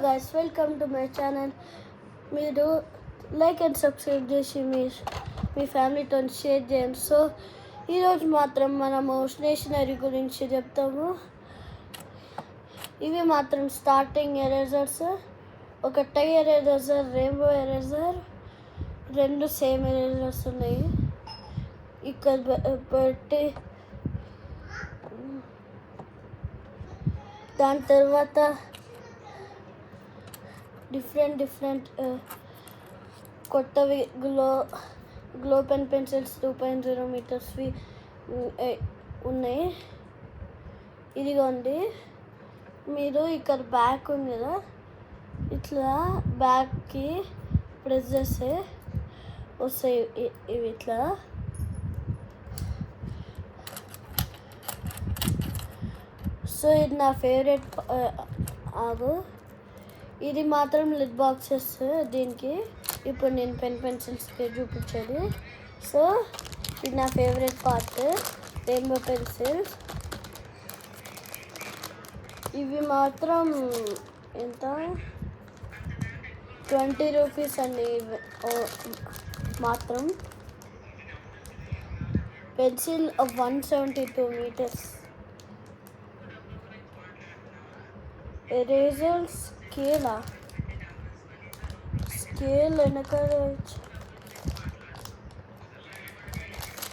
guys, welcome to my channel. మీరు like and subscribe చేసి మీ ఫ్యామిలీతో షేర్ చేయండి. సో ఈరోజు మాత్రం మనము స్టేషనరీ గురించి చెప్తాము. ఇవి మాత్రం స్టార్టింగ్ ఎరేజర్స్, ఒక టైర్ ఎరేజర్, రెయిన్బో ఎరేజర్, రెండు సేమ్ ఎరేజర్స్ ఉన్నాయి. ఇక్కడ పెట్టి దాని తర్వాత డిఫరెంట్ కొత్తవి గ్లో పెన్ పెన్సిల్స్ 2.0 మీటర్స్వి ఉన్నాయి. ఇదిగోండి, మీరు ఇక్కడ బ్యాక్ ఉంది కదా, ఇట్లా బ్యాక్కి ప్రెస్ చేస్తే వస్తాయి ఇవి ఇట్లా. సో ఇది నా ఫేవరెట్. ఇది మాత్రం లిడ్ బాక్సెస్. దీనికి ఇప్పుడు నేను పెన్సిల్స్కి చూపించేది. సో ఇది నా ఫేవరెట్ పార్ట్, రెయిన్బో పెన్సిల్స్. ఇవి మాత్రం ఎంత, 20 రూపీస్ అండి. మాత్రం పెన్సిల్ 172 మీటర్స్. ఎరేజర్ స్కేల్ వెనక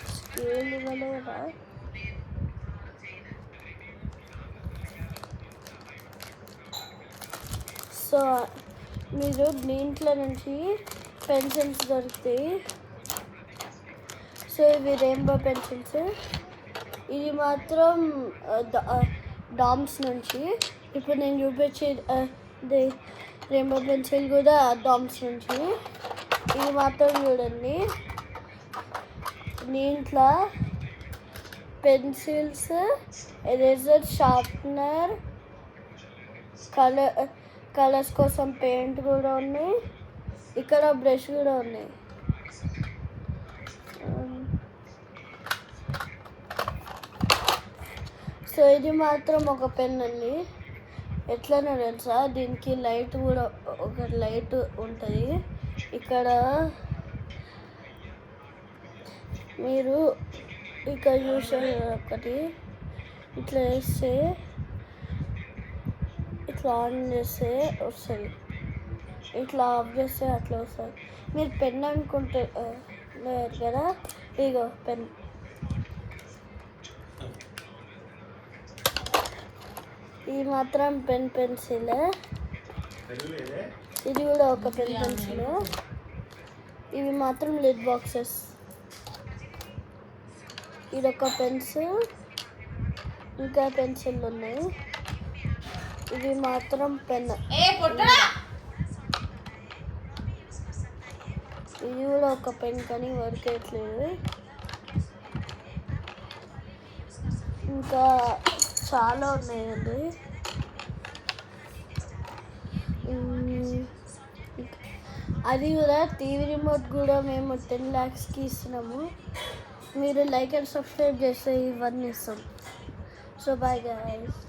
స్కేల్ ఇవ్వలేదా? సో మీరు దీంట్లో నుంచి పెన్సిల్స్ దొరుకుతాయి. సో ఇవి రెయిన్బో పెన్సిల్స్. ఇది మాత్రం డామ్స్ నుంచి. ఇప్పుడు నేను చూపించేది రెయిన్బో పెన్సిల్ కూడా డామ్స్ నుంచి. ఇది మాత్రం చూడండి, దీంట్లో పెన్సిల్స్, ఎరేజర్, షార్ప్నర్, కలర్స్ కోసం పెయింట్ కూడా ఉన్నాయి. ఇక్కడ బ్రష్ కూడా ఉన్నాయి. సో ఇది మాత్రం ఒక పెన్ అండి. ఎట్లనో తెలుసా, దీనికి లైట్ కూడా, ఒక లైట్ ఉంటుంది ఇక్కడ. మీరు ఇక్కడ చూసారు ఒకటి, ఇట్లా వేస్తే, ఇట్లా ఆన్ చేస్తే వస్తుంది, ఇట్లా ఆఫ్ చేస్తే అట్లా వస్తుంది. మీరు పెన్ అనుకుంటే లేదు కదా, ఇగో పెన్. ఇది మాత్రం పెన్సిల్. ఇది కూడా ఒక పెన్సిల్. ఇవి మాత్రం లిడ్ బాక్సెస్. ఇదొక పెన్సిల్, ఇంకా పెన్సిల్ ఉన్నాయి. ఇవి మాత్రం పెన్. ఇది కూడా ఒక పెన్ కానీ వర్క్ అయ్యట్లేదు. ఇంకా చాలా ఉన్నాయండి. అది కూడా టీవీ రిమోట్ కూడా మేము 10 lakhsకి ఇస్తున్నాము. మీరు లైక్ అండ్ సబ్స్క్రైబ్ చేస్తే ఇవన్నీ ఇస్తాం. So bye guys.